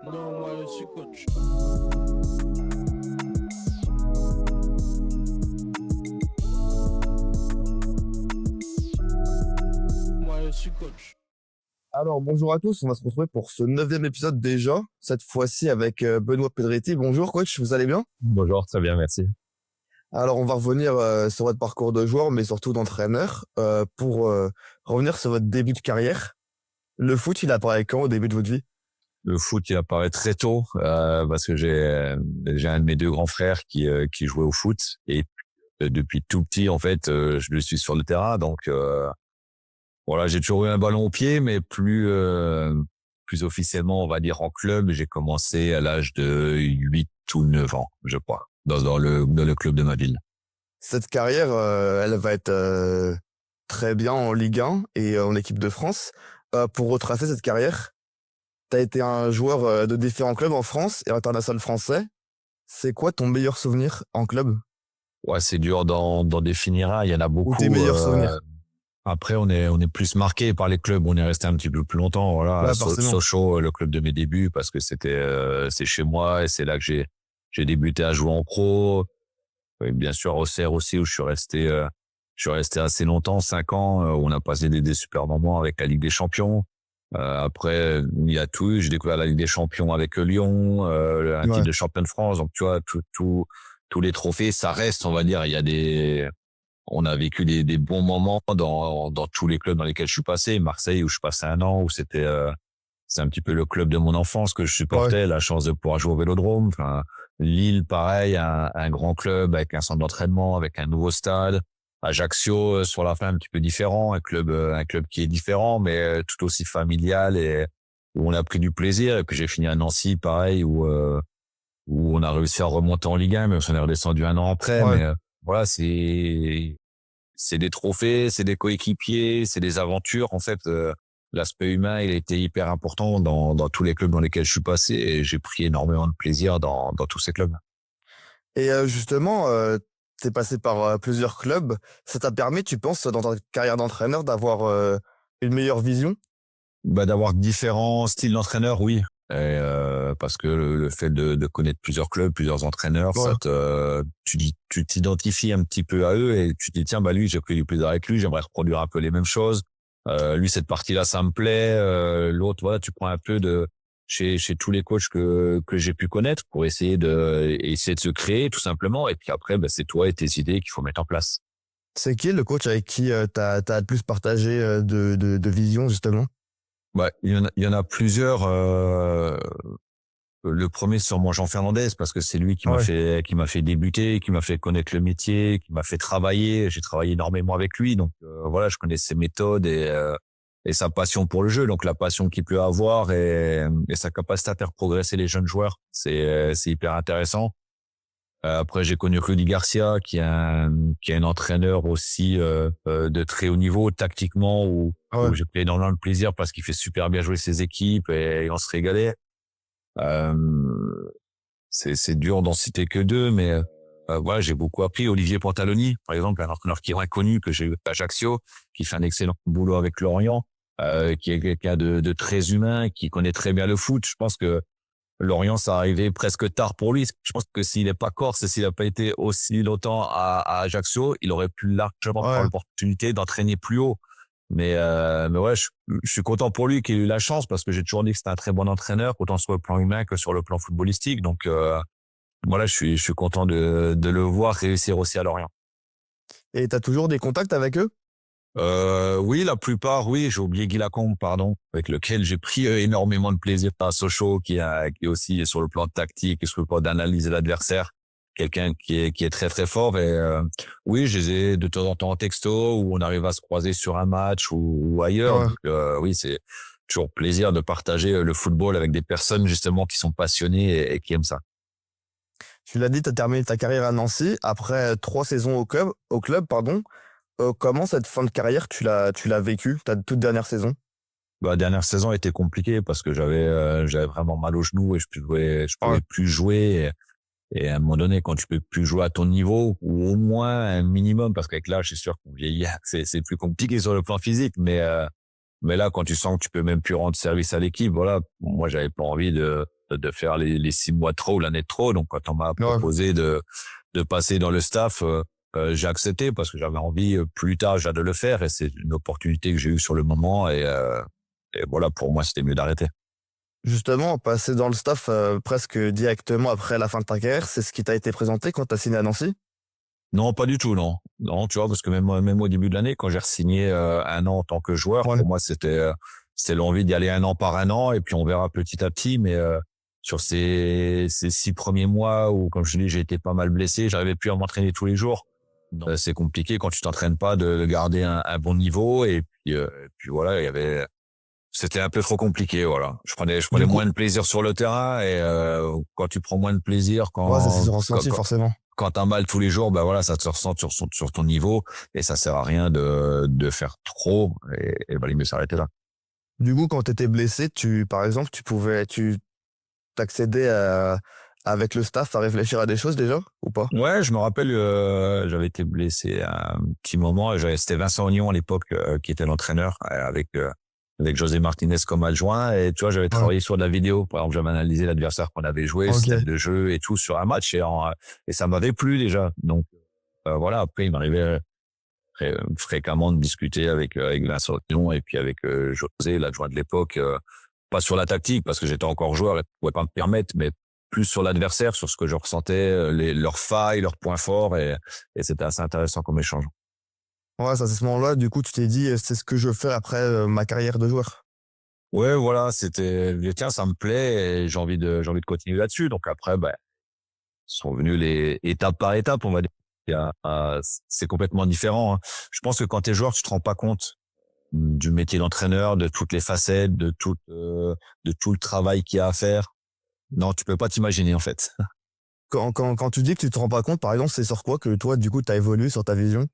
Non, moi je suis coach. Moi je suis coach. Alors, bonjour à tous, on va se retrouver pour ce 9e épisode déjà, cette fois-ci avec Benoît Pedretti. Bonjour coach, vous allez bien? Bonjour, très bien, merci. Alors, on va revenir sur votre parcours de joueur, mais surtout d'entraîneur, pour revenir sur votre début de carrière. Le foot, il apparaît quand au début de votre vie? Le foot, il apparaît très tôt parce que j'ai un de mes deux grands frères qui jouait au foot et depuis tout petit, en fait, je le suis sur le terrain. Donc, voilà, j'ai toujours eu un ballon au pied, mais plus officiellement, on va dire en club, j'ai commencé à l'âge de 8 ou 9 ans, je crois, dans le club de ma ville. Cette carrière, elle va être très bien en Ligue 1 et en équipe de France. Pour retracer cette carrière, tu as été un joueur de différents clubs en France et international français. C'est quoi ton meilleur souvenir en club? Ouais, c'est dur d'en définir un. Il y en a beaucoup. Ou tes meilleurs souvenirs? Après, on est plus marqué par les clubs. On est resté un petit peu plus longtemps. Voilà, Ouais, forcément. Sochaux, le club de mes débuts, parce que c'est chez moi et c'est là que j'ai débuté à jouer en pro. Et bien sûr, Auxerre aussi, où je suis resté assez longtemps, 5 ans. Où on a passé des super moments avec la Ligue des Champions. Après, il y a tout. J'ai découvert la Ligue des Champions avec Lyon, un Ouais. titre de champion de France. Donc, tu vois, tous les trophées, ça reste, on va dire. On a vécu des bons moments dans tous les clubs dans lesquels je suis passé. Marseille, où je passais un an, où c'est un petit peu le club de mon enfance que je supportais. Ouais. La chance de pouvoir jouer au Vélodrome. Enfin, Lille, pareil, un grand club avec un centre d'entraînement, avec un nouveau stade. Ajaccio, sur la fin, un petit peu différent, un club qui est différent, mais tout aussi familial et où on a pris du plaisir. Et puis j'ai fini à Nancy, pareil, où on a réussi à remonter en Ligue 1, mais on est redescendu un an après. Ouais. Mais voilà, c'est des trophées, c'est des coéquipiers, c'est des aventures. En fait, l'aspect humain, il a été hyper important dans tous les clubs dans lesquels je suis passé et j'ai pris énormément de plaisir dans tous ces clubs. Et justement, t'es passé par plusieurs clubs. Ça t'a permis, tu penses, dans ta carrière d'entraîneur, d'avoir une meilleure vision? Bah, d'avoir différents styles d'entraîneur, oui. Et, parce que le fait de connaître plusieurs clubs, plusieurs entraîneurs, Ouais. tu t'identifies un petit peu à eux et tu te dis, tiens, bah, lui, j'ai pris du plaisir avec lui, j'aimerais reproduire un peu les mêmes choses. Lui, cette partie-là, ça me plaît. L'autre, voilà, tu prends un peu chez tous les coachs que j'ai pu connaître pour essayer de se créer, tout simplement. Et puis après, bah, c'est toi et tes idées qu'il faut mettre en place. C'est qui le coach avec qui t'as le plus partagé de vision, justement? Ouais, il y en a plusieurs. Le premier, c'est sûrement Jean Fernandez, parce que c'est lui Ouais. qui m'a fait débuter, qui m'a fait connaître le métier, qui m'a fait travailler. J'ai travaillé énormément avec lui, donc voilà, je connais ses méthodes et sa passion pour le jeu, donc la passion qu'il peut avoir et sa capacité à faire progresser les jeunes joueurs. C'est hyper intéressant. Après, j'ai connu Rudy Garcia, qui est un entraîneur aussi de très haut niveau tactiquement, Ouais. où j'ai pris énormément de plaisir parce qu'il fait super bien jouer ses équipes et on se régalait. Euh, c'est dur d'en citer que deux, mais voilà, j'ai beaucoup appris. Olivier Pantaloni, par exemple, un entraîneur qui est inconnu que j'ai eu à Ajaccio, qui fait un excellent boulot avec Lorient, qui est quelqu'un de très humain, qui connaît très bien le foot. Je pense que Lorient, ça arrivait presque tard pour lui. Je pense que s'il n'est pas corse et s'il n'a pas été aussi longtemps à Ajaccio, il aurait pu largement prendre Ouais. l'opportunité d'entraîner plus haut. Mais ouais, je suis content pour lui qu'il ait eu la chance parce que j'ai toujours dit que c'était un très bon entraîneur, autant sur le plan humain que sur le plan footballistique. Donc voilà, je suis content de le voir réussir aussi à Lorient. Et t'as toujours des contacts avec eux? Oui, la plupart, oui. J'ai oublié Guy Lacombe, pardon, avec lequel j'ai pris énormément de plaisir à Sochaux, qui est aussi sur le plan tactique et sur le plan d'analyser l'adversaire, quelqu'un qui est très très fort. Et oui, je les ai de temps en temps en texto où on arrive à se croiser sur un match ou ailleurs. Ouais. Donc oui, c'est toujours plaisir de partager le football avec des personnes justement qui sont passionnées et qui aiment ça. Tu l'as dit, t'as terminé ta carrière à Nancy après 3 saisons au club, pardon. Comment cette fin de carrière tu l'as vécue, ta toute dernière saison? Bah, la dernière saison était compliquée parce que j'avais vraiment mal au genou et je Ouais. pouvais plus jouer. Et à un moment donné, quand tu peux plus jouer à ton niveau, ou au moins un minimum, parce qu'avec l'âge, c'est sûr qu'on vieillit, c'est plus compliqué sur le plan physique, mais là, quand tu sens que tu peux même plus rendre service à l'équipe, voilà, moi, j'avais pas envie de faire les 6 mois de trop ou l'année de trop. Donc, quand on m'a Ouais. proposé de passer dans le staff, j'ai accepté parce que j'avais envie plus tard de le faire et c'est une opportunité que j'ai eue sur le moment et voilà, pour moi, c'était mieux d'arrêter. Justement, passer dans le staff presque directement après la fin de ta carrière, c'est ce qui t'a été présenté quand t'as signé à Nancy? Non, pas du tout, non. Non, tu vois, parce que même au début de l'année, quand j'ai re-signé 1 an en tant que joueur, Ouais. pour moi, c'était l'envie d'y aller 1 an par 1 an, et puis on verra petit à petit. Mais sur ces 6 premiers mois où, comme je dis, j'ai été pas mal blessé, j'arrivais plus à m'entraîner tous les jours. Donc, c'est compliqué quand tu t'entraînes pas de garder un bon niveau. Et puis voilà, c'était un peu trop compliqué, voilà. Je prenais Du coup, moins de plaisir sur le terrain et quand tu prends moins de plaisir, ouais, ça s'est ressenti forcément. quand t'as mal tous les jours, ben voilà, ça te ressent sur ton niveau et ça sert à rien de faire trop et valait mieux s'arrêter là. Du coup, quand t'étais blessé, par exemple, tu t'accédais avec le staff à réfléchir à des choses déjà ou pas? Ouais, je me rappelle, j'avais été blessé à un petit moment. C'était Vincent Ognon à l'époque qui était l'entraîneur avec José Martinez comme adjoint. Et tu vois, j'avais Ouais. travaillé sur de la vidéo. Par exemple, j'avais analysé l'adversaire qu'on avait joué, le Ok. système de jeu et tout sur un match et ça m'avait plu déjà. Donc voilà, après il m'arrivait fréquemment de discuter avec Vincent Ognon et puis avec José, l'adjoint de l'époque. Pas sur la tactique parce que j'étais encore joueur et je pouvais pas me permettre, mais plus sur l'adversaire, sur ce que je ressentais, leurs failles, leurs points forts et c'était assez intéressant comme échange. Ouais, ça, c'est ce moment-là, du coup, tu t'es dit, c'est ce que je veux faire après ma carrière de joueur. Ouais, voilà, tiens, ça me plaît et j'ai envie de continuer là-dessus. Donc après, ben, sont venus les étape par étape, on va dire. C'est complètement différent, hein. Je pense que quand t'es joueur, tu te rends pas compte du métier d'entraîneur, de toutes les facettes, de tout le travail qu'il y a à faire. Non, tu peux pas t'imaginer, en fait. Quand tu dis que tu te rends pas compte, par exemple, c'est sur quoi que toi, du coup, t'as évolué sur ta vision?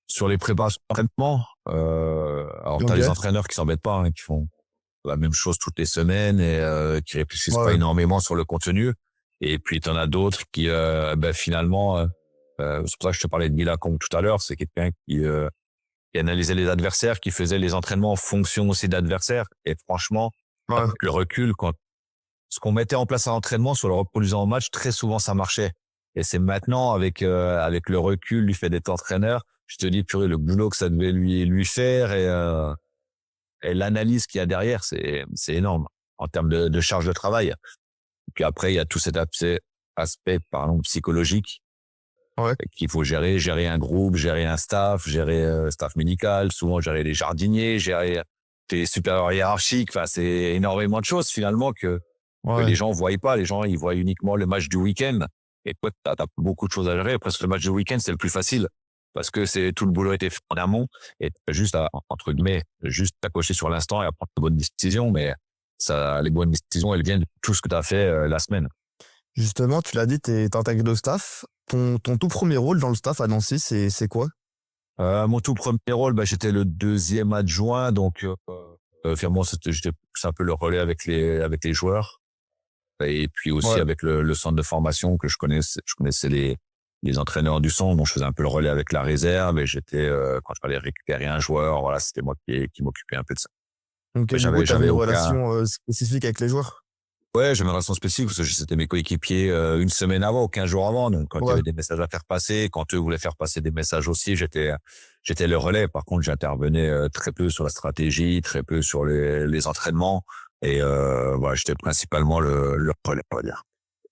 Sur les préparations d'entraînement, alors t'as Ok. les entraîneurs qui s'embêtent pas, hein, qui font la même chose toutes les semaines et qui réfléchissent pas Ouais. énormément sur le contenu. Et puis t'en as d'autres qui, ben, finalement, c'est pour ça que je te parlais de Mila Kong tout à l'heure, c'est quelqu'un qui analysait les adversaires, qui faisait les entraînements en fonction aussi d'adversaires. Et franchement, Ouais. avec le recul, quand ce qu'on mettait en place à l'entraînement, sur le reproduisant en match, très souvent ça marchait. Et c'est maintenant avec le recul du fait d'être entraîneur, je te dis purée le boulot que ça devait lui faire et l'analyse qu'il y a derrière, c'est énorme en termes de charge de travail. Et puis après il y a tout cet aspect pardon psychologique Ouais. qu'il faut gérer un groupe, gérer un staff, gérer staff médical, souvent gérer les jardiniers, gérer tes supérieurs hiérarchiques. Enfin c'est énormément de choses finalement que Ouais. les gens voient pas. Les gens, ils voient uniquement le match du week-end. Et toi, t'as beaucoup de choses à gérer. Presque le match du week-end, c'est le plus facile. Parce que tout le boulot a été fait en amont. Et t'as juste entre guillemets, juste t'accrocher sur l'instant et à prendre de bonnes décisions. Mais les bonnes décisions, elles viennent de tout ce que t'as fait la semaine. Justement, tu l'as dit, t'es intégré au staff. Ton tout premier rôle dans le staff à Nancy, c'est quoi? Mon tout premier rôle, bah, j'étais le deuxième adjoint. Donc, finalement, j'étais plus un peu le relais avec les joueurs. Et puis aussi Ouais. avec le centre de formation que je connaissais les entraîneurs du centre, donc je faisais un peu le relais avec la réserve et j'étais quand je fallais récupérer un joueur, voilà, c'était moi qui m'occupais un peu de ça. Donc, Mais du coup, t'avais j'avais une aucun, relation spécifique avec les joueurs? ouais, j'avais une relation spécifique parce que c'était mes coéquipiers une semaine avant ou 15 jours avant, donc quand il y Ouais. avait des messages à faire passer, quand eux voulaient faire passer des messages aussi, j'étais le relais. Par contre, j'intervenais très peu sur la stratégie, très peu sur les entraînements et voilà, j'étais principalement le relais, on va dire.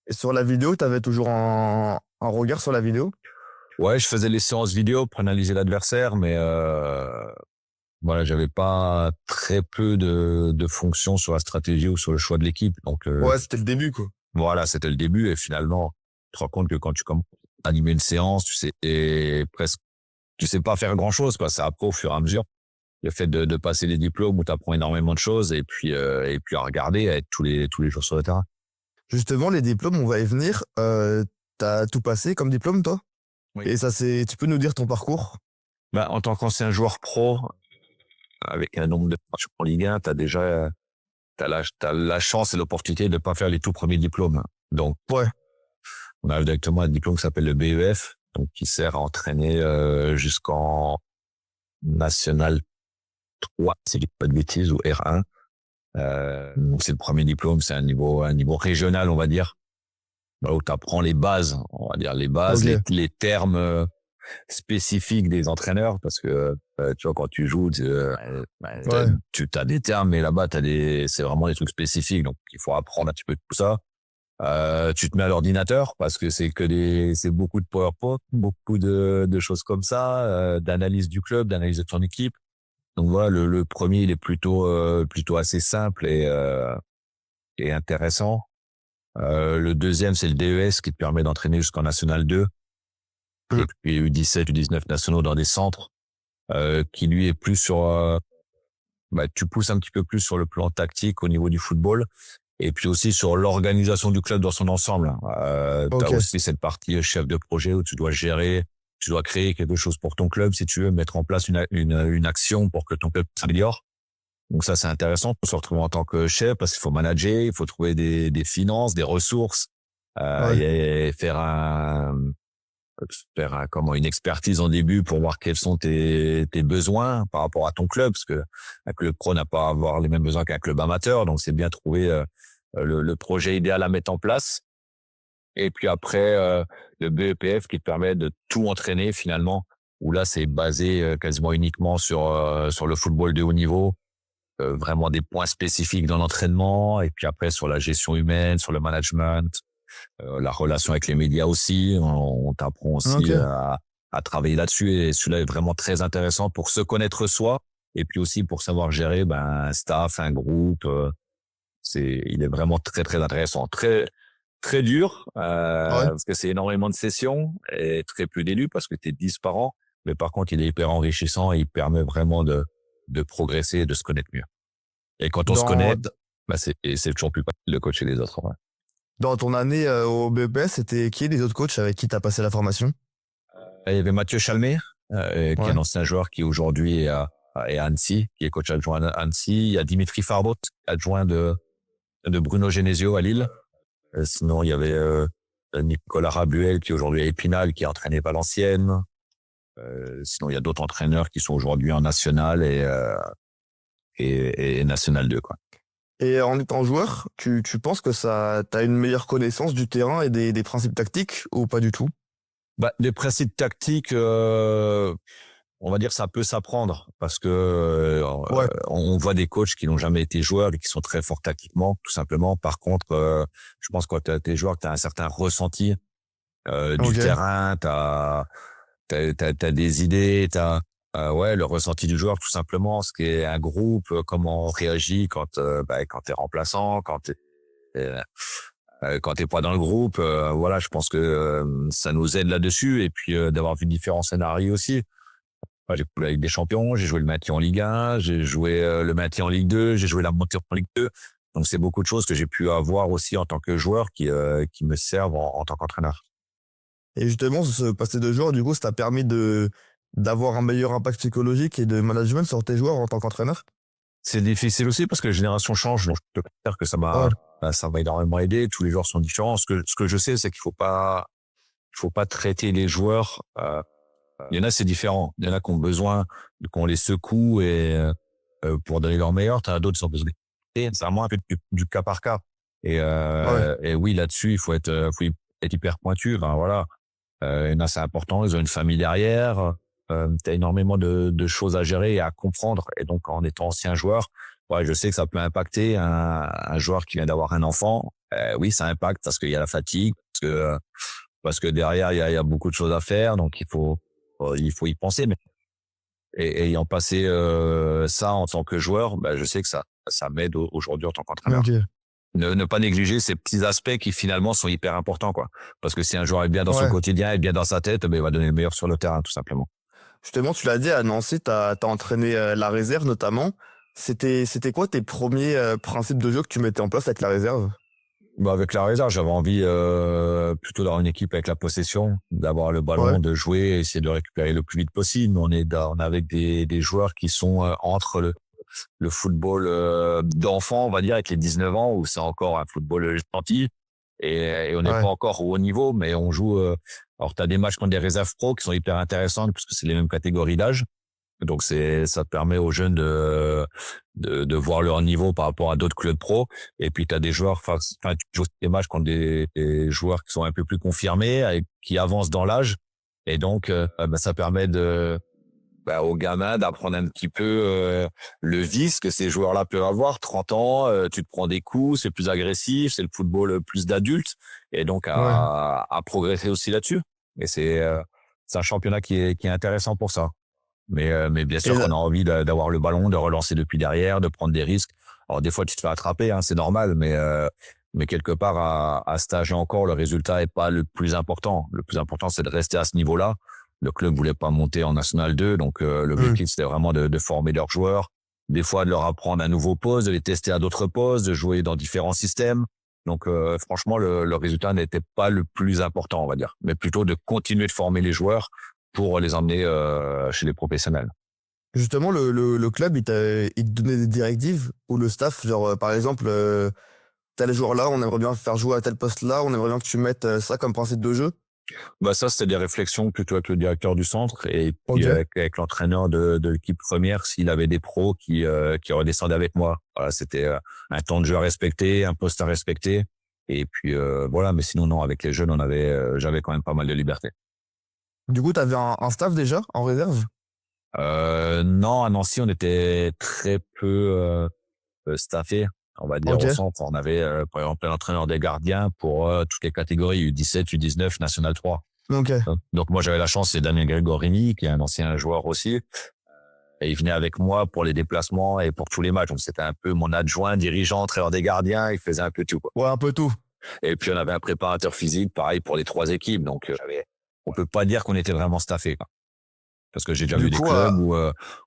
Et sur la vidéo, t'avais toujours un regard sur la vidéo? Ouais, je faisais les séances vidéo pour analyser l'adversaire, mais voilà, j'avais pas très peu de fonctions sur la stratégie ou sur le choix de l'équipe. Donc Ouais, c'était le début, quoi. voilà, c'était le début et finalement, tu te rends compte que quand tu commences à animer une séance, tu sais tu sais pas faire grand-chose, quoi. C'est après au fur et à mesure. Le fait de passer les diplômes où tu apprends énormément de choses et puis à regarder, à être tous les jours sur le terrain. Justement, les diplômes, on va y venir. T'as tout passé comme diplôme, toi? Oui. Et tu peux nous dire ton parcours? Bah, en tant qu'ancien joueur pro, avec un nombre de matchs en Ligue 1, t'as la chance et l'opportunité de ne pas faire les tout premiers diplômes. Donc, Ouais. on a directement un diplôme qui s'appelle le BEF, donc qui sert à entraîner jusqu'en National 3, si je dis pas de bêtises, ou R1. Donc c'est le premier diplôme, c'est un niveau régional, on va dire, où tu apprends les bases, on va dire les bases, Ok. les termes spécifiques des entraîneurs, parce que tu vois, quand tu joues, Ouais. tu as des termes, mais là-bas c'est vraiment des trucs spécifiques, donc il faut apprendre un petit peu tout ça. Tu te mets à l'ordinateur parce que c'est beaucoup de PowerPoint, beaucoup de choses comme ça, d'analyse du club, d'analyse de ton équipe. Donc voilà, le premier il est plutôt assez simple et intéressant. Le deuxième c'est le DES qui te permet d'entraîner jusqu'en National 2 Mm. et puis U17, U19 nationaux dans des centres qui lui est plus sur tu pousses un petit peu plus sur le plan tactique au niveau du football. Et puis aussi sur l'organisation du club dans son ensemble. Tu as Ok. aussi cette partie chef de projet où tu dois gérer, tu dois créer quelque chose pour ton club, si tu veux, mettre en place une action pour que ton club s'améliore. Donc ça, c'est intéressant pour se retrouver en tant que chef parce qu'il faut manager, il faut trouver des finances, des ressources, Ouais. et comment une expertise en début pour voir quels sont tes besoins par rapport à ton club, parce que un club pro n'a pas à avoir les mêmes besoins qu'un club amateur, donc c'est bien trouver le projet idéal à mettre en place. Et puis après le BEPF qui te permet de tout entraîner finalement, où là c'est basé quasiment uniquement sur le football de haut niveau, vraiment des points spécifiques dans l'entraînement, et puis après sur la gestion humaine, sur le management, la relation avec les médias aussi. On t'apprend Ok. aussi à travailler là-dessus, et celui-là est vraiment très intéressant pour se connaître soi et puis aussi pour savoir gérer un staff, un groupe. Il est vraiment très très intéressant, très très dur Ouais. parce que c'est énormément de sessions et très peu d'élus parce que tu es 10 par an. Mais par contre, il est hyper enrichissant et il permet vraiment de progresser et de se connaître mieux. Et quand on se Dans, connaît, c'est toujours plus facile de coacher les autres. Ouais. dans ton année au BEPS, c'était qui les autres coachs avec qui t'as passé la formation? Et il y avait Mathieu Chalmé, qui est Ouais. un ancien joueur qui aujourd'hui est à Annecy, qui est coach adjoint à Annecy. Il y a Dimitri Farbot, adjoint de Bruno Genesio à Lille. Sinon, il y avait Nicolas Rabuel, qui aujourd'hui est à Épinal, qui a entraîné Valenciennes. Sinon, il y a d'autres entraîneurs qui sont aujourd'hui en National et National 2, quoi. Et en étant joueur, tu penses que t'as une meilleure connaissance du terrain et des principes tactiques ou pas du tout? Les principes tactiques, on va dire ça peut s'apprendre parce que Ouais. on voit des coachs qui n'ont jamais été joueurs et qui sont très forts tactiquement, tout simplement. Par contre, je pense que quand tu as été joueur, tu as un certain ressenti du Ok. terrain, t'as des idées, le ressenti du joueur tout simplement, ce qu'est un groupe, comment on réagit quand t'es remplaçant, quand t'es pas dans le groupe. Voilà, je pense que ça nous aide là-dessus, et puis d'avoir vu différents scénarios aussi. J'ai joué la Ligue des Champions, j'ai joué le maintien en Ligue 1, j'ai joué le maintien en Ligue 2, j'ai joué la montée en Ligue 2. Donc c'est beaucoup de choses que j'ai pu avoir aussi en tant que joueur qui me servent en tant qu'entraîneur. Et justement, ce passé de joueur, du coup, ça t'a permis d'avoir un meilleur impact psychologique et de management sur tes joueurs en tant qu'entraîneur? C'est difficile aussi parce que les générations changent, donc je peux dire que Ouais. ça m'a énormément aidé. Tous les joueurs sont différents. Ce que je sais, c'est qu'il faut pas traiter les joueurs. Il y en a, c'est différent. Il y en a qui ont besoin qu'on les secoue et pour donner leur meilleur. T'as d'autres qui ont besoin. Et c'est vraiment un peu du cas par cas. Ouais. Et oui, là-dessus, il faut être hyper pointu. Ben, voilà. Il y en a, c'est important. Ils ont une famille derrière. T'as énormément de choses à gérer et à comprendre. Et donc, en étant ancien joueur, ouais, je sais que ça peut impacter un joueur qui vient d'avoir un enfant. Oui, ça impacte parce qu'il y a la fatigue, parce que derrière il y a beaucoup de choses à faire. Donc, il faut y penser. Mais ayant passé ça en tant que joueur, je sais que ça m'aide aujourd'hui en tant qu'entraîneur. Ok. Ne pas négliger ces petits aspects qui finalement sont hyper importants, quoi. Parce que si un joueur est bien dans son Ouais. quotidien, est bien dans sa tête, il va donner le meilleur sur le terrain, tout simplement. Justement, tu l'as dit, à Nancy, t'as entraîné la réserve notamment. C'était quoi tes premiers principes de jeu que tu mettais en place avec la réserve? Avec la réserve, j'avais envie plutôt d'avoir une équipe avec la possession, d'avoir le Ouais. ballon, de jouer, essayer de récupérer le plus vite possible. On est avec des joueurs qui sont entre le football d'enfant, on va dire, avec les 19 ans, où c'est encore un football gentil. Et on n'est pas Ouais. encore au haut niveau, mais on joue. Alors, tu as des matchs contre des réserves pro qui sont hyper intéressantes parce que c'est les mêmes catégories d'âge. Donc ça te permet aux jeunes de voir leur niveau par rapport à d'autres clubs pro. Et puis tu as des joueurs, enfin tu joues des matchs contre des joueurs qui sont un peu plus confirmés, qui avancent dans l'âge. Et donc ça permet aux gamins d'apprendre un petit peu le vice que ces joueurs-là peuvent avoir. 30 ans, tu te prends des coups, c'est plus agressif, c'est le football plus d'adultes, et donc Ouais. à progresser aussi là-dessus. Et c'est un championnat qui est intéressant pour ça. Mais bien Et sûr qu'on a envie d'avoir le ballon, de relancer depuis derrière, de prendre des risques. Alors des fois tu te fais attraper, hein, c'est normal, mais quelque part à cet âge encore, le résultat est pas le plus important. Le plus important, c'est de rester à ce niveau-là. Le club voulait pas monter en National 2, donc Hmm. l'objectif c'était vraiment de former leurs joueurs, des fois de leur apprendre un nouveau poste, de les tester à d'autres postes, de jouer dans différents systèmes. Donc franchement, le résultat n'était pas le plus important, on va dire, mais plutôt de continuer de former les joueurs pour les emmener chez les professionnels. Justement, le club, il te donnait des directives ou le staff, genre, par exemple, tel joueur-là, on aimerait bien faire jouer à tel poste-là, on aimerait bien que tu mettes ça comme principe de jeu. Bah ça, c'était des réflexions plutôt avec le directeur du centre et puis Ok. avec l'entraîneur de l'équipe première s'il avait des pros qui redescendaient avec moi. Voilà, c'était un temps de jeu à respecter, un poste à respecter. Et puis voilà, mais sinon non, avec les jeunes, j'avais quand même pas mal de liberté. Du coup, t'avais un staff déjà en réserve? Non, à Nancy, on était très peu staffé, on va dire, Ok. au centre. On avait par exemple l'entraîneur des gardiens pour toutes les catégories U17, U19, National 3. Ok. Donc moi j'avais la chance, c'est Damien Gregorini qui est un ancien joueur aussi, et il venait avec moi pour les déplacements et pour tous les matchs. Donc c'était un peu mon adjoint, dirigeant, entraîneur des gardiens, il faisait un peu tout, quoi. Ouais, un peu tout. Et puis on avait un préparateur physique, pareil pour les trois équipes. Donc on peut pas dire qu'on était vraiment staffé, quoi. Parce que j'ai déjà Du vu des coup, clubs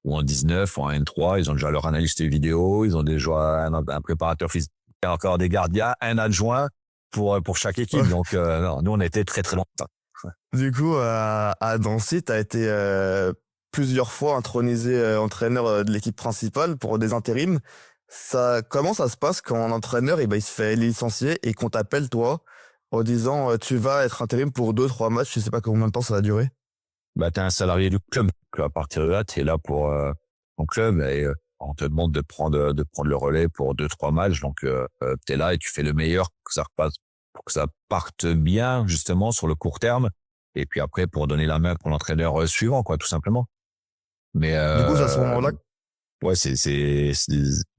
où en 19 ou en N3, ils ont déjà leur analyste vidéo, ils ont déjà un préparateur physique, encore des gardiens, un adjoint pour chaque équipe. Donc non, nous on était très très longtemps. du coup, à Nancy, t'as été plusieurs fois intronisé entraîneur de l'équipe principale pour des intérims. Comment ça se passe quand un entraîneur il se fait licencier et qu'on t'appelle toi en disant tu vas être intérim pour 2, 3 matchs, je sais pas combien de temps ça va durer. Bah, t'es un salarié du club. Donc, à partir de là, t'es là pour ton club et on te demande de prendre le relais pour 2, 3 matchs. Donc, t'es là et tu fais le meilleur pour que ça parte bien, justement, sur le court terme. Et puis après, pour donner la main pour l'entraîneur suivant, quoi, tout simplement. Mais Du coup, c'est à ce moment-là. ouais,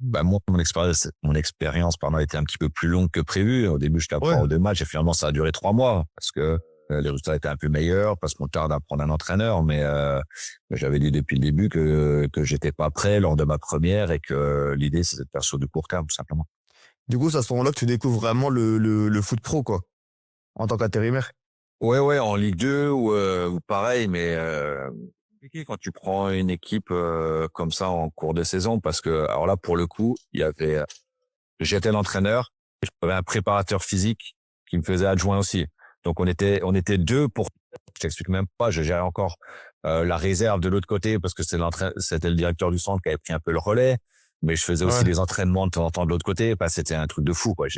bah, mon expérience, pardon, a été un petit peu plus longue que prévu. Au début, j'étais à Ouais. 3 ou 2 matchs et finalement, ça a duré 3 mois parce que les résultats étaient un peu meilleurs, parce qu'on tarde à prendre un entraîneur. Mais j'avais dit depuis le début que j'étais pas prêt lors de ma première et que l'idée, c'était de faire sur du court terme, tout simplement. Du coup, c'est à ce moment-là que tu découvres vraiment le foot pro, quoi, en tant qu'intérimaire. Ouais, ouais, en Ligue 2 ou pareil, mais compliqué quand tu prends une équipe comme ça en cours de saison parce que alors là pour le coup, j'étais l'entraîneur, et j'avais un préparateur physique qui me faisait adjoint aussi. Donc on était deux pour, je t'explique même pas, je gérais encore la réserve de l'autre côté parce que c'était le directeur du centre qui avait pris un peu le relais, mais je faisais aussi Ouais. les entraînements de temps en temps de l'autre côté. Enfin, c'était un truc de fou, quoi.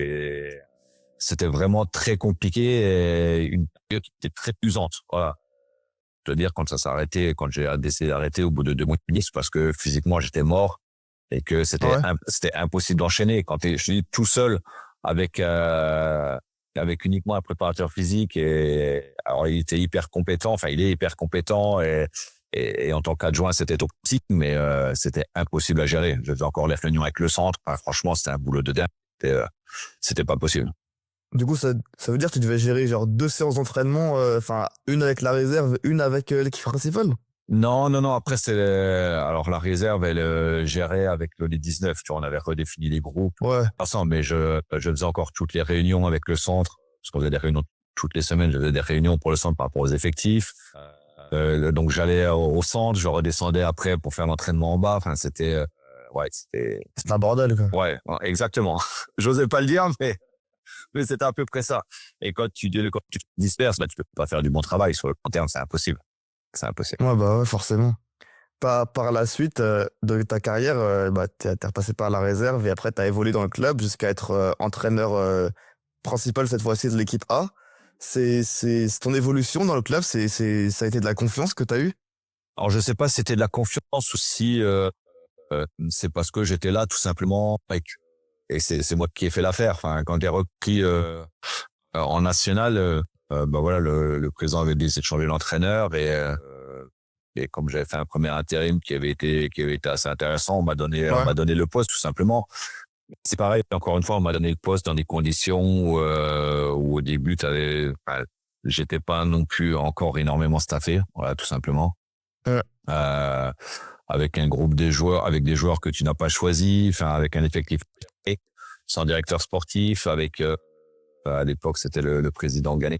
C'était vraiment très compliqué et une période qui était très usante. Voilà. Je veux dire, quand ça s'est arrêté, quand j'ai décidé d'arrêter au bout de 2 mois et demi, c'est parce que physiquement j'étais mort et que c'était Ouais. c'était impossible d'enchaîner. Quand je dis tout seul avec avec uniquement un préparateur physique et alors il était hyper compétent, enfin il est hyper compétent et en tant qu'adjoint c'était toxique, mais c'était impossible à gérer. Je faisais encore les réunions avec le centre. Enfin, franchement, c'était un boulot de dingue. C'était pas possible. Du coup, ça veut dire que tu devais gérer genre 2 séances d'entraînement, enfin, une avec la réserve, une avec l'équipe principale. Non, non, non. Après, alors la réserve, elle gérait avec les 19. Tu vois, on avait redéfini les groupes Ouais. ensemble, mais je faisais encore toutes les réunions avec le centre, parce qu'on faisait des réunions toutes les semaines. Je faisais des réunions pour le centre par rapport aux effectifs. Donc j'allais au centre, je redescendais après pour faire l'entraînement en bas. Enfin, ouais, C'est un bordel, quoi. ouais, exactement. J'osais pas le dire, mais c'était à peu près ça. Et quand tu te disperses, bah, tu peux pas faire du bon travail sur le long terme. C'est impossible. C'est impossible. Ouais, bah ouais, forcément. Par la suite de ta carrière, t'es repassé par la réserve et après t'as évolué dans le club jusqu'à être entraîneur principal cette fois-ci de l'équipe A. C'est ton évolution dans le club, ça a été de la confiance que t'as eu? Alors je sais pas si c'était de la confiance ou si c'est parce que j'étais là tout simplement et c'est moi qui ai fait l'affaire. Enfin, quand j'ai repris en national, bah voilà, le président avait décidé de changer l'entraîneur et comme j'avais fait un premier intérim qui avait été assez intéressant, on Ouais. m'a donné le poste tout simplement. C'est pareil, encore une fois, on m'a donné le poste dans des conditions où au début, j'étais pas non plus encore énormément staffé, voilà, tout simplement. Ouais. Euh, avec un groupe avec des joueurs que tu n'as pas choisis, enfin, avec un effectif sans directeur sportif, avec à l'époque, c'était le président Gagné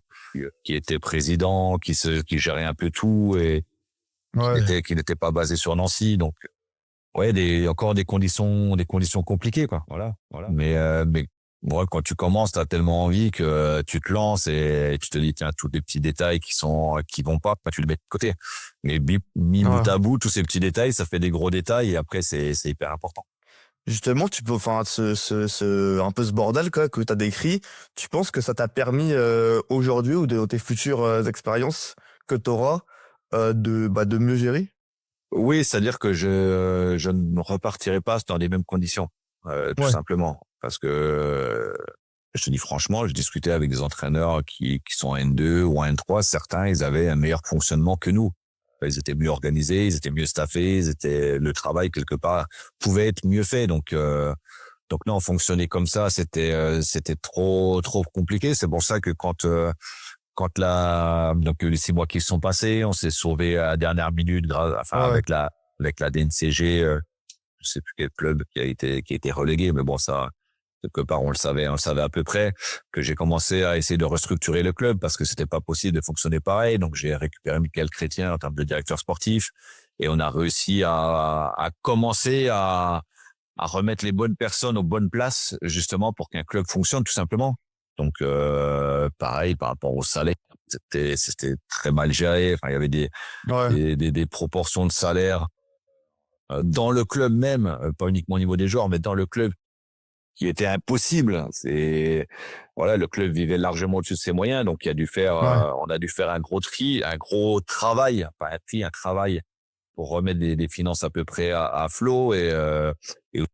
qui était président, qui gérait un peu tout et Ouais. qui n'était pas basé sur Nancy, donc ouais, encore des conditions compliquées, quoi. Voilà. Mais moi, quand tu commences, t'as tellement envie que tu te lances et tu te dis, tiens, tous les petits détails qui vont pas, bah, tu les mets de côté. Mais mis bout Ouais. à bout, tous ces petits détails, ça fait des gros détails et après, c'est hyper important. Justement, enfin, un peu ce bordel quoi, que tu as décrit, tu penses que ça t'a permis aujourd'hui ou dans tes futures expériences que tu auras de mieux gérer? Oui, c'est-à-dire que je ne repartirai pas dans les mêmes conditions, tout Ouais. simplement. Parce que, je te dis franchement, je discutais avec des entraîneurs qui sont N2 ou N3. Certains, ils avaient un meilleur fonctionnement que nous. Ils étaient mieux organisés, ils étaient mieux staffés, le travail, quelque part, pouvait être mieux fait. Donc non, fonctionner comme ça, c'était trop compliqué. C'est pour ça que donc les 6 mois qui se sont passés, on s'est sauvé à la dernière minute Ouais. avec la DNCG, je sais plus quel club qui a été relégué, mais bon, ça, quelque part, on le savait à peu près, que j'ai commencé à essayer de restructurer le club parce que c'était pas possible de fonctionner pareil. Donc, j'ai récupéré Michael Chrétien en termes de directeur sportif et on a réussi à commencer à remettre les bonnes personnes aux bonnes places, justement, pour qu'un club fonctionne, tout simplement. Donc, pareil, par rapport au salaire, c'était très mal géré. Enfin, il y avait Ouais. des proportions de salaire dans le club même, pas uniquement au niveau des joueurs, mais dans le club qui était impossible. Voilà, le club vivait largement au-dessus de ses moyens, donc Ouais. on a dû faire un gros tri, un gros travail, pas un tri, un travail pour remettre des finances à peu près à flot. Et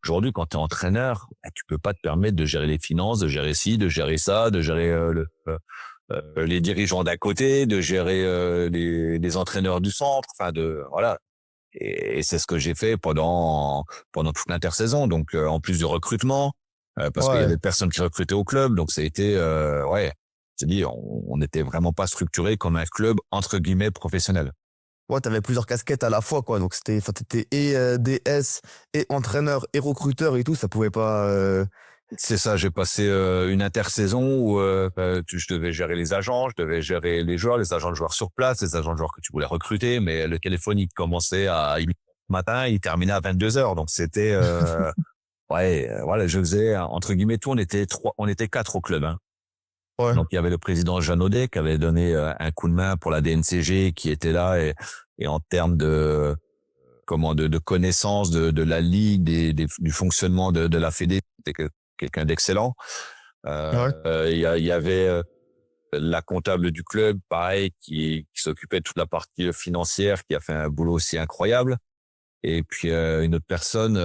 aujourd'hui, quand tu es entraîneur, bah, tu peux pas te permettre de gérer les finances, de gérer ci, de gérer ça, de gérer les dirigeants d'à côté, de gérer les entraîneurs du centre, enfin voilà. Et c'est ce que j'ai fait pendant toute l'intersaison. Donc en plus du recrutement, parce qu'il y Ouais. avait personne qui recrutait au club, donc ça a été ouais, c'est-à-dire on n'était vraiment pas structuré comme un club entre guillemets professionnel. Ouais, t'avais plusieurs casquettes à la fois, quoi. Donc enfin, t'étais et DS, et entraîneur, et recruteur et tout. Ça pouvait pas. C'est ça, j'ai passé une intersaison où je devais gérer les agents, je devais gérer les joueurs, les agents de joueurs sur place, les agents de joueurs que tu voulais recruter, mais le téléphonique commençait à 8 heures du matin, il terminait à 22 heures, donc c'était ouais, voilà, je faisais entre guillemets tout. On était 4 au club, hein. Ouais. Donc il y avait le président Jean Audet qui avait donné un coup de main pour la DNCG, qui était là et en termes de connaissance de la ligue, du fonctionnement de la Fédé, c'était quelqu'un d'excellent. Ouais. Il y avait la comptable du club, pareil, qui s'occupait de toute la partie financière, qui a fait un boulot aussi incroyable. Et puis une autre personne,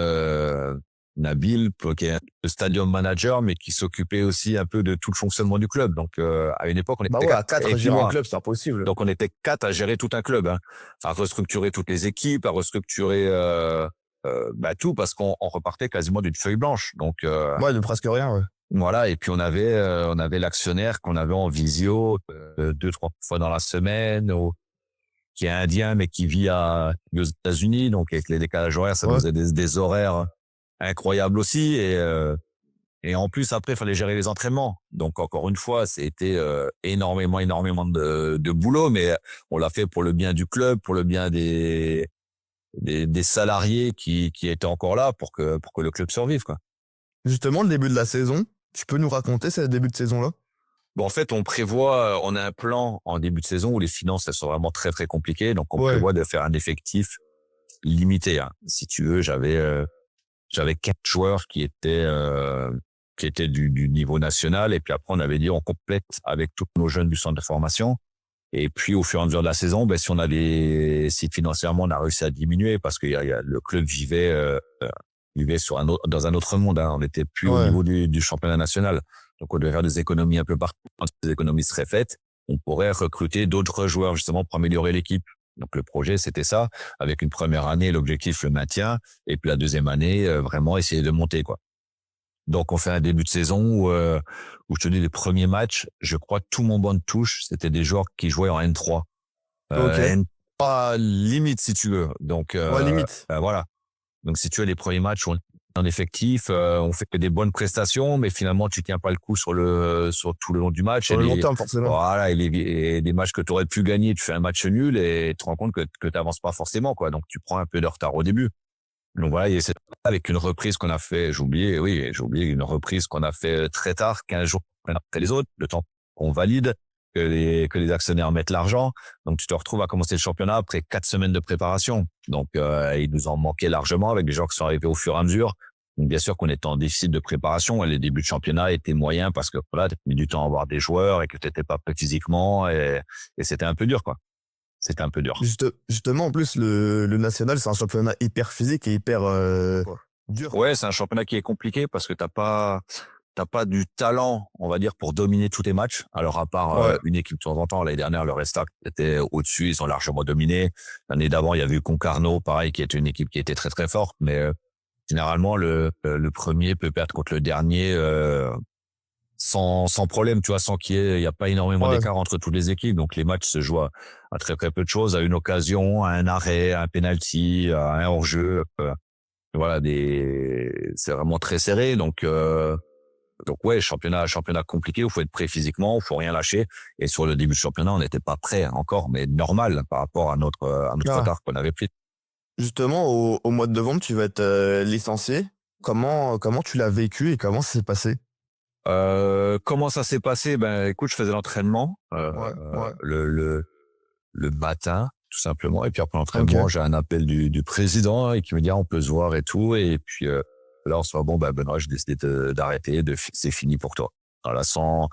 Nabil, qui est le stadium manager, mais qui s'occupait aussi un peu de tout le fonctionnement du club. Donc à une époque, on Bah était ouais, à 4, et 4 puis gérer un moi. club, c'est impossible. Donc on était 4 à gérer tout un club, hein. À restructurer toutes les équipes, à restructurer bah, tout, parce qu'on repartait quasiment d'une feuille blanche. Donc Ouais, de presque rien, ouais. voilà. Et puis on avait l'actionnaire qu'on avait en visio 2, 3 fois dans la semaine, qui est indien mais qui vit aux États-Unis. Donc avec les décalages horaires, ça nous Ouais. faisait des horaires incroyables aussi. Et en plus, après, il fallait gérer les entraînements. Donc, encore une fois, c'était énormément de boulot, mais on l'a fait pour le bien du club, pour le bien des salariés qui étaient encore là pour que le club survive, quoi. Justement, le début de la saison, tu peux nous raconter ce début de saison-là? Bon, en fait, on a un plan en début de saison où les finances, elles sont vraiment très compliquées. Donc, on Ouais. prévoit de faire un effectif limité, hein. Si tu veux, j'avais 4 joueurs qui étaient du niveau national. Et puis après, on avait dit, on complète avec tous nos jeunes du centre de formation. Et puis, au fur et à mesure de la saison, si financièrement on a réussi à diminuer parce que le club vivait dans un autre monde, hein. On n'était plus au Ouais. niveau du championnat national. Donc, on devait faire des économies un peu partout. Quand ces économies seraient faites, on pourrait recruter d'autres joueurs justement pour améliorer l'équipe. Donc, le projet, c'était ça. Avec une première année, l'objectif, le maintien. Et puis, la deuxième année, vraiment essayer de monter, quoi. Donc, on fait un début de saison où je te dis les premiers matchs, je crois que tout mon banc de touche, c'était des joueurs qui jouaient en N3. Ok. N3 limite, si tu veux. Donc, Ouais, limite. voilà. Donc, si tu as les premiers matchs, on est en effectif, on fait que des bonnes prestations, mais finalement, tu tiens pas le coup sur tout le long du match. Sur le long terme, forcément. Voilà, et des matchs que tu aurais pu gagner, tu fais un match nul et tu te rends compte que tu n'avances pas forcément, quoi. Donc, tu prends un peu de retard au début. Donc voilà, et c'est avec une reprise qu'on a fait, j'ai oublié une reprise qu'on a fait très tard, 15 jours après les autres, le temps qu'on valide, que les actionnaires mettent l'argent. Donc tu te retrouves à commencer le championnat après 4 semaines de préparation. Donc il nous en manquait largement avec des gens qui sont arrivés au fur et à mesure. Donc bien sûr qu'on était en déficit de préparation et les débuts de championnat étaient moyens parce que voilà, tu as mis du temps à avoir des joueurs et que tu n'étais pas prêt physiquement et c'était un peu dur, quoi. C'était un peu dur. Justement, en plus, le national, c'est un championnat hyper physique et hyper dur. Ouais, c'est un championnat qui est compliqué parce que t'as pas du talent, on va dire, pour dominer tous tes matchs. Alors, à part Ouais. une équipe de temps en temps, l'année dernière, le Restac était au-dessus, ils ont largement dominé. L'année d'avant, il y avait eu Concarneau, pareil, qui était une équipe qui était très très forte, mais généralement, le premier peut perdre contre le dernier sans problème, tu vois, sans il y a pas énormément Ouais. d'écart entre toutes les équipes. Donc, les matchs se jouent à très très peu de choses, à une occasion, à un arrêt, à un penalty, à un hors-jeu. Voilà, c'est vraiment très serré. Donc ouais, championnat compliqué. Il faut être prêt physiquement, il faut rien lâcher. Et sur le début du championnat, on n'était pas prêt encore, mais normal par rapport à notre Ah. retard qu'on avait pris. Justement, au mois de novembre, tu vas être licencié. Comment tu l'as vécu et comment ça s'est passé? Comment ça s'est passé? Ben, écoute, je faisais l'entraînement Ouais. le matin, tout simplement. Et puis après Ok. l'entraînement, j'ai un appel du président et qui me dit ah, on peut se voir et tout. Et puis là, on se voit, bon, ben Benoît, j'ai décidé d'arrêter, c'est fini pour toi. Voilà, sans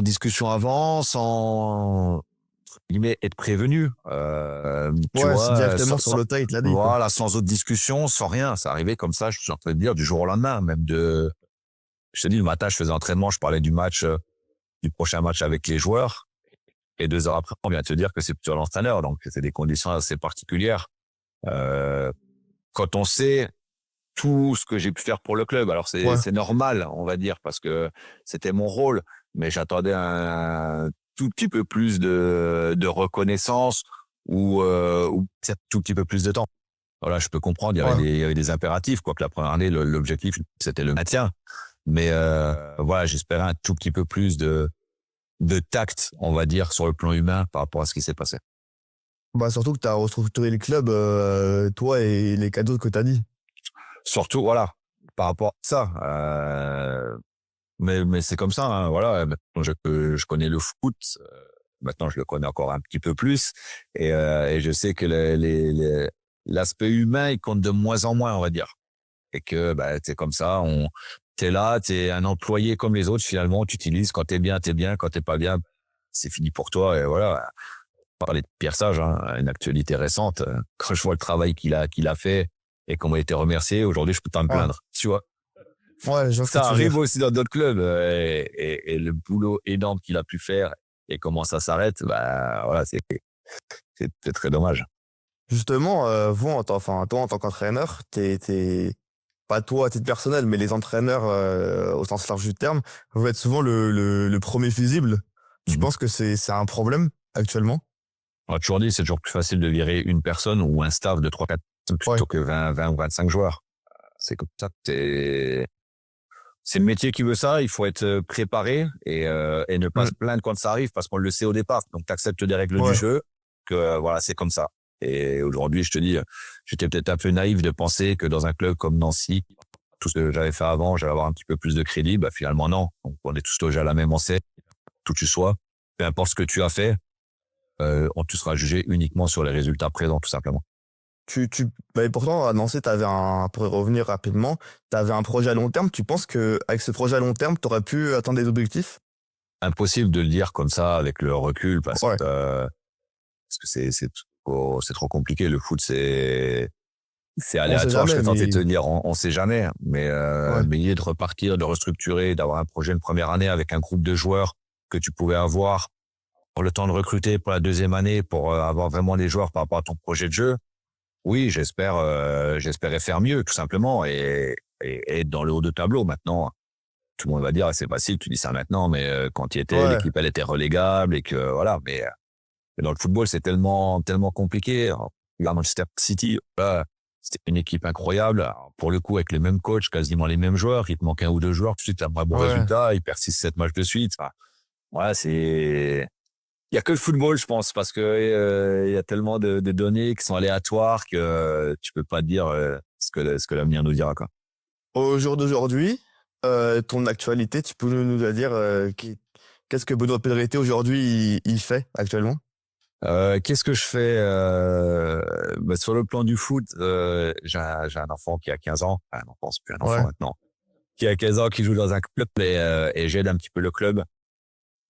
discussion avant, sans entre guillemets, être prévenu. Tu Ouais, c'est vois, directement sur le tas, il te l'a dit, quoi. voilà, sans autre discussion, sans rien. Ça arrivait comme ça, je suis en train de dire, du jour au lendemain, je te dis, le matin, je faisais l'entraînement, je parlais du match, du prochain match avec les joueurs. Et 2 heures après, on vient de te dire que c'est plutôt l'entraîneur. Donc, c'est des conditions assez particulières. Euh, Quand on sait tout ce que j'ai pu faire pour le club, alors Ouais. c'est normal, on va dire, parce que c'était mon rôle, mais j'attendais un tout petit peu plus de reconnaissance ou peut-être tout petit peu plus de temps. Voilà, je peux comprendre, il y avait des impératifs, quoique la première année, l'objectif, c'était le maintien. Mais voilà, j'espérais un tout petit peu plus de tact, on va dire, sur le plan humain par rapport à ce qui s'est passé. Bah, surtout que tu as restructuré le club, toi et les cadeaux que tu as dit. Surtout, voilà, par rapport à ça. Mais c'est comme ça, hein, voilà. Maintenant, je connais le foot. Maintenant, je le connais encore un petit peu plus. Et je sais que l'aspect humain, il compte de moins en moins, on va dire. Et que bah, c'est comme ça, t'es là, t'es un employé comme les autres, finalement, tu utilises, quand t'es bien, quand t'es pas bien, c'est fini pour toi, et voilà. On parlait de Pierre Sage, hein, une actualité récente, quand je vois le travail qu'il a fait, et comment il a été remercié, aujourd'hui, je peux pas me Ouais. plaindre, tu vois. Ouais, je vois ce que Ça tu veux arrive dire. aussi dans d'autres clubs, et le boulot énorme qu'il a pu faire, et comment ça s'arrête, bah, voilà, c'est très dommage. Justement, toi, en tant qu'entraîneur, pas toi à titre personnel, mais les entraîneurs au sens large du terme, vous êtes souvent le premier fusible. Tu Mhm. penses que c'est un problème actuellement? On a toujours dit, c'est toujours plus facile de virer une personne ou un staff de 3-4 Ouais. plutôt que 20 ou 25 joueurs. C'est comme ça. C'est le métier qui veut ça. Il faut être préparé et ne pas Mm. se plaindre quand ça arrive parce qu'on le sait au départ. Donc, tu acceptes des règles du Ouais. jeu, que voilà, c'est comme ça. Et aujourd'hui, je te dis, j'étais peut-être un peu naïf de penser que dans un club comme Nancy, tout ce que j'avais fait avant, j'allais avoir un petit peu plus de crédit. Bah, finalement, non. Donc, on est tous logés à la même enseigne, tout tu sois. Peu importe ce que tu as fait, tu seras jugé uniquement sur les résultats présents, tout simplement. Bah, et pourtant, à Nancy, pour y revenir rapidement, tu avais un projet à long terme. Tu penses que avec ce projet à long terme, tu aurais pu atteindre des objectifs? impossible de le dire comme ça avec le recul parce Ouais. que c'est trop compliqué. Le foot, c'est On sait aléatoire. Je jamais, serais tenté mais de te dire, on sait jamais. ouais. Mais l'idée de repartir, de restructurer, d'avoir un projet une première année avec un groupe de joueurs que tu pouvais avoir pour le temps de recruter pour la deuxième année, pour avoir vraiment des joueurs par rapport à ton projet de jeu. Oui, j'espérais faire mieux, tout simplement, et être dans le haut de tableau. Maintenant, tout le monde va dire, c'est facile, tu dis ça maintenant, mais quand tu y étais, Ouais. l'équipe, elle était relégable et que, voilà, mais dans le football, c'est tellement compliqué. Alors, regarde Manchester City, là, c'était une équipe incroyable. Alors, pour le coup, avec les mêmes coachs, quasiment les mêmes joueurs. Il te manque un ou deux joueurs, tout de suite, t'as un bon Ouais. résultat. Ils perdent 6-7 matchs de suite. Enfin, voilà, il y a que le football, je pense, parce que il y a tellement de données qui sont aléatoires que tu peux pas dire ce que l'avenir nous dira, quoi. Au jour d'aujourd'hui, ton actualité, tu peux nous la dire, qu'est-ce que Benoît Pedretti aujourd'hui il fait actuellement? Qu'est-ce que je fais sur le plan du foot, j'ai un enfant qui a 15 ans, enfin, un enfant, c'est plus un enfant Ouais. maintenant, qui a 15 ans, qui joue dans un club et j'aide un petit peu le club.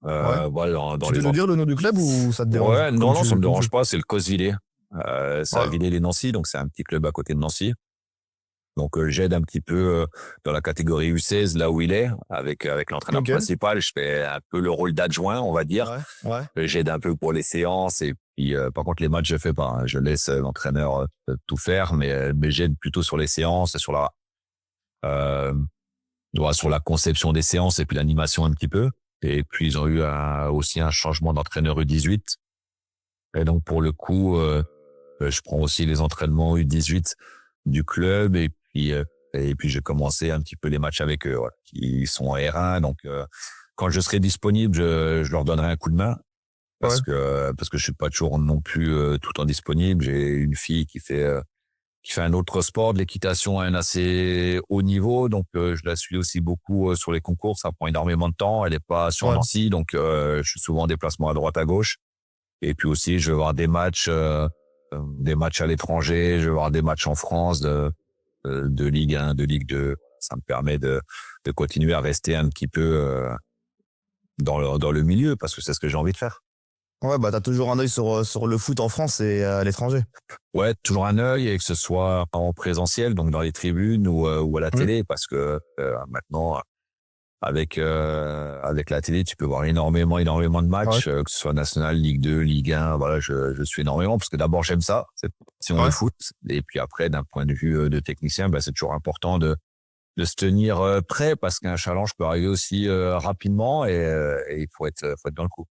Ouais. Voilà, dans Tu peux les nous dire le nom du club ou ça te dérange? Ouais, non, non, ça me Comme tu dérange pas, c'est le Cosvillers. C'est à Ouais. Villers-les-Nancy, donc c'est un petit club à côté de Nancy. Donc j'aide un petit peu dans la catégorie U16 là où il est avec l'entraîneur OK. principal. Je fais un peu le rôle d'adjoint, on va dire. Ouais. Ouais. J'aide un peu pour les séances et puis par contre les matchs je fais pas. Hein. Je laisse l'entraîneur tout faire, mais j'aide plutôt sur les séances, euh, sur la conception des séances et puis l'animation un petit peu. Et puis ils ont eu aussi un changement d'entraîneur U18. Et donc pour le coup, je prends aussi les entraînements U18 du club et puis j'ai commencé un petit peu les matchs avec eux. Voilà. Ils sont en R1, donc quand je serai disponible, je leur donnerai un coup de main Ouais. parce que je suis pas toujours non plus tout le temps disponible. J'ai une fille qui fait un autre sport, de l'équitation à un assez haut niveau, donc je la suis aussi beaucoup sur les concours. Ça prend énormément de temps. Elle est pas sur Ouais. Nancy, donc je suis souvent en déplacement à droite à gauche. Et puis aussi, je vais voir des matchs à l'étranger, je vais voir des matchs en France de Ligue 1, de Ligue 2. Ça me permet de continuer à rester un petit peu dans le milieu parce que c'est ce que j'ai envie de faire. Ouais, bah, t'as toujours un œil sur le foot en France et à l'étranger. Ouais, toujours un œil et que ce soit en présentiel, donc dans les tribunes ou à la Mmh. télé parce que maintenant avec la télé, tu peux voir énormément de Ouais. matchs, que ce soit national, Ligue 2, Ligue 1. Voilà, je suis énormément parce que d'abord j'aime ça, cette passion de Ouais. foot, et puis après d'un point de vue de technicien, bah, c'est toujours important de se tenir prêt parce qu'un challenge peut arriver aussi rapidement et il faut être dans le coup.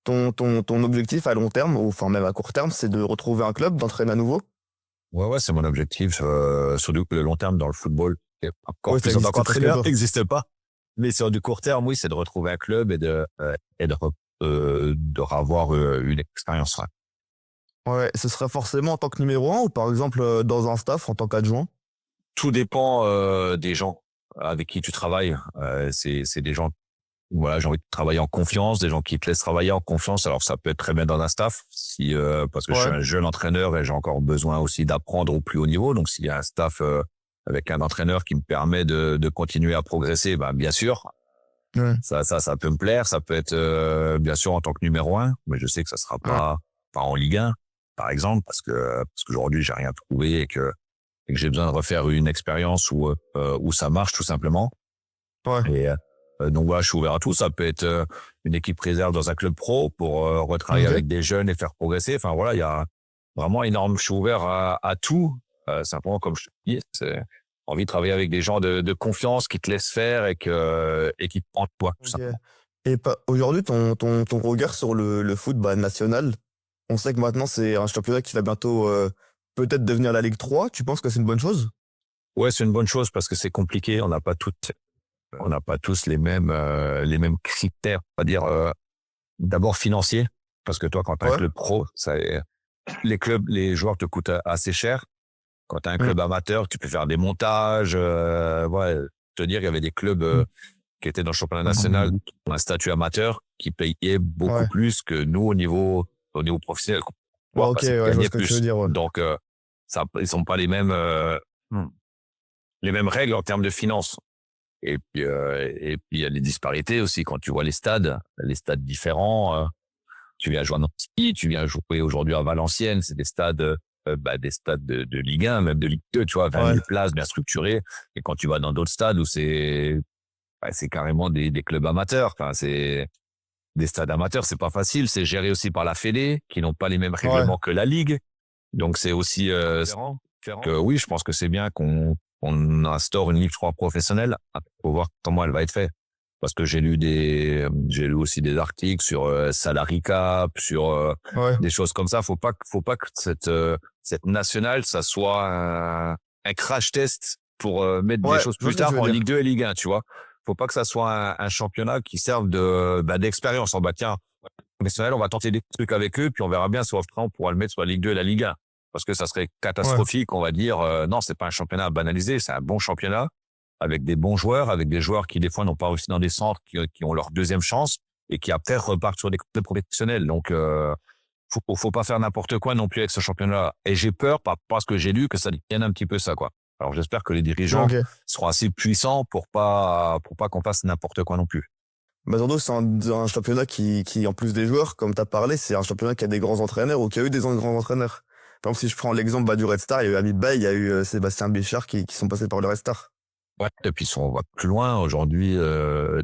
Ton objectif à long terme, ou enfin même à court terme, c'est de retrouver un club, d'entraîner à nouveau? Ouais, c'est mon objectif sur le long terme dans le football. Et encore Ouais, ça plus en tant existe presque qu'entraîneur, pas. n'existe pas. Mais sur du court terme, oui, c'est de retrouver un club de revoir une expérience. Ouais. Ouais, ce serait forcément en tant que numéro un ou par exemple, dans un staff en tant qu'adjoint? Tout dépend des gens avec qui tu travailles. C'est des gens, voilà, j'ai envie de travailler en confiance, des gens qui te laissent travailler en confiance. Alors ça peut être très bien dans un staff, si parce que je suis Ouais. un jeune entraîneur et j'ai encore besoin aussi d'apprendre au plus haut niveau. Donc s'il y a un staff avec un entraîneur qui me permet de continuer à progresser, ben bien sûr, Ouais. ça peut me plaire. Ça peut être bien sûr en tant que numéro un, mais je sais que ça sera Ouais. pas en Ligue 1, par exemple, parce qu'aujourd'hui j'ai rien trouvé et que j'ai besoin de refaire une expérience où ça marche tout simplement. Ouais. Et donc voilà, je suis ouvert à tout. Ça peut être une équipe réserve dans un club pro pour retravailler OK. avec des jeunes et faire progresser. Enfin voilà, il y a vraiment énorme. Je suis ouvert à tout. Simplement, comme je te dis, c'est envie de travailler avec des gens de confiance qui te laissent faire et qui te prennent toi, tout OK. simplement. Et aujourd'hui, ton regard sur le foot, bah, national, on sait que maintenant c'est un championnat qui va bientôt, peut-être devenir la Ligue 3. Tu penses que c'est une bonne chose? Ouais, c'est une bonne chose parce que c'est compliqué. On n'a pas tous les mêmes critères, on va dire d'abord financiers, parce que toi, quand tu as un Ouais. club pro, les joueurs te coûtent assez cher. Quand tu as un Mmh. club amateur, tu peux faire des montages. Ouais, te dire, il y avait des clubs Mmh. qui étaient dans le championnat national, un statut amateur, qui payaient beaucoup Ouais. plus que nous au niveau professionnel. Ouais, Pourquoi? OK, Parce qu'ils ouais, je vois gagnaient ce que tu veux plus. dire, ouais. Donc, ils sont pas les mêmes règles en termes de finances. Et puis il y a les disparités aussi quand tu vois les stades différents. Tu viens jouer à Nancy, tu viens jouer aujourd'hui à Valenciennes, c'est des stades de Ligue 1, même de Ligue 2, tu vois, 20 000 Ouais. places bien structurées. Et quand tu vas dans d'autres stades où c'est carrément des clubs amateurs. Enfin, c'est des stades amateurs, c'est pas facile. C'est géré aussi par la Fédé, qui n'ont pas les mêmes Ouais. règlements que la Ligue. Donc c'est aussi différent. Que oui, je pense que c'est bien qu'on instaure une Ligue 3 professionnelle. Après, faut voir comment elle va être faite. Parce que j'ai lu aussi des articles sur salary cap, sur Ouais. des choses comme ça. Faut pas que cette nationale, ça soit un crash test pour mettre des Ouais, choses je vois plus ce que tu tard veux en dire. Ligue 2 et Ligue 1, tu vois. Faut pas que ça soit un championnat qui serve d'expérience. Tiens, professionnel, on va tenter des trucs avec eux, puis on verra bien si après on pourra le mettre sur la Ligue 2 et la Ligue 1. Parce que ça serait Ouais. catastrophique, on va dire, non, c'est pas un championnat banalisé, c'est un bon championnat, avec des bons joueurs, avec des joueurs qui des fois n'ont pas réussi dans des centres, qui ont leur deuxième chance, et qui après repartent sur des clubs professionnels. Donc, faut pas faire n'importe quoi non plus avec ce championnat. Et j'ai peur, parce que j'ai lu, que ça devienne un petit peu ça, quoi. Alors j'espère que les dirigeants Ok. seront assez puissants pour pas qu'on fasse n'importe quoi non plus. Bah, surtout, c'est un championnat qui, en plus des joueurs, comme tu as parlé, c'est un championnat qui a des grands entraîneurs ou qui a eu des grands entraîneurs. Par exemple, si je prends l'exemple du Red Star, il y a eu Habib Beye, il y a eu Sébastien Bichard qui sont passés par le Red Star. Ouais, et puis on va plus loin aujourd'hui,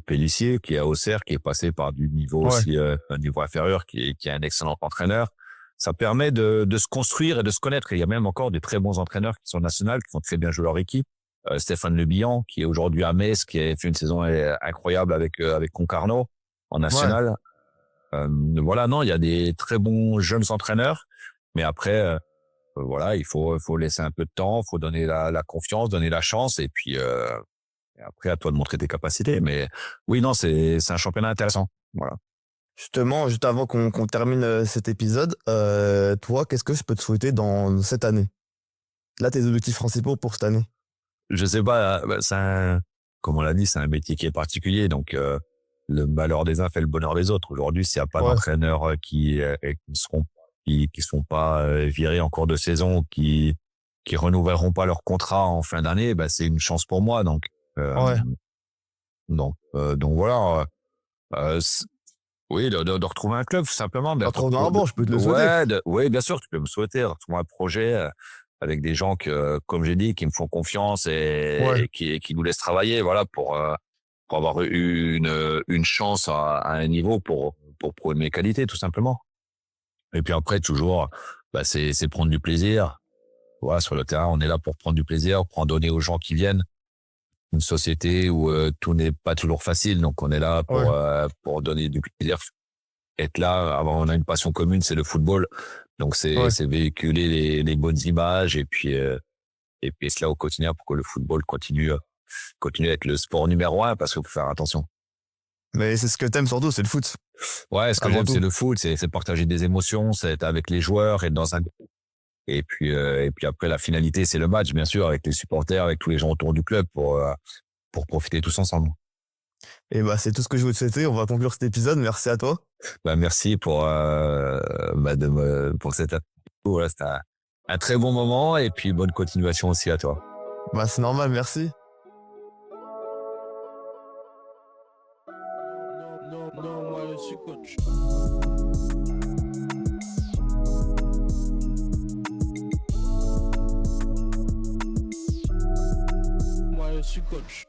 Pélissier, qui est à Auxerre, qui est passé par du niveau Ouais. aussi, un niveau inférieur, qui est un excellent entraîneur. Ça permet de se construire et de se connaître. Et il y a même encore des très bons entraîneurs qui sont nationaux, qui font très bien jouer leur équipe. Stéphane Le Bihan, qui est aujourd'hui à Metz, qui a fait une saison incroyable avec Concarneau en Ouais. national. Voilà, non, il y a des très bons jeunes entraîneurs, mais après, voilà, il faut laisser un peu de temps, faut donner la confiance, donner la chance, et après à toi de montrer tes capacités. Mais oui, non, c'est un championnat intéressant. Voilà. Justement, juste avant qu'on termine cet épisode, toi, qu'est-ce que je peux te souhaiter dans cette année? Là, tes objectifs principaux pour cette année? Je sais pas, comme on l'a dit, c'est un métier qui est particulier, donc le malheur des uns fait le bonheur des autres. Aujourd'hui, s'il n'y a pas Ouais. d'entraîneurs qui seront pas virés en cours de saison, qui renouvelleront pas leur contrat en fin d'année, bah c'est une chance pour moi. Ouais. Donc voilà. C'est- oui, de retrouver un club, tout simplement. Retrouve dans un banc, je peux te le souhaiter. Ouais, bien sûr, tu peux me souhaiter de retrouver un projet avec des gens comme j'ai dit, qui me font confiance Ouais. et qui nous laissent travailler, voilà, pour avoir eu une chance à un niveau pour prouver mes qualités, tout simplement. Et puis après, toujours, c'est prendre du plaisir. Voilà, sur le terrain, on est là pour prendre du plaisir, pour en donner aux gens qui viennent. Une société où tout n'est pas toujours facile, donc on est là Ouais. pour donner du plaisir, être là. On a une passion commune, c'est le football, donc Ouais. c'est véhiculer les bonnes images et puis être là au quotidien pour que le football continue à être le sport numéro 1, parce qu'il faut faire attention. Mais c'est ce que t'aimes surtout, c'est le foot. Ouais, ce que Avant j'aime, tout. c'est le foot, c'est partager des émotions, c'est être avec les joueurs, être dans un groupe. Et puis après, la finalité, c'est le match, bien sûr, avec les supporters, avec tous les gens autour du club pour profiter tous ensemble. Et bah, c'est tout ce que je voulais te souhaiter. On va conclure cet épisode. Merci à toi. Merci pour cette interview. Voilà, c'était un très bon moment, et puis bonne continuation aussi à toi. Bah, c'est normal, merci. Non, non, moi je suis coach. Moi je suis coach.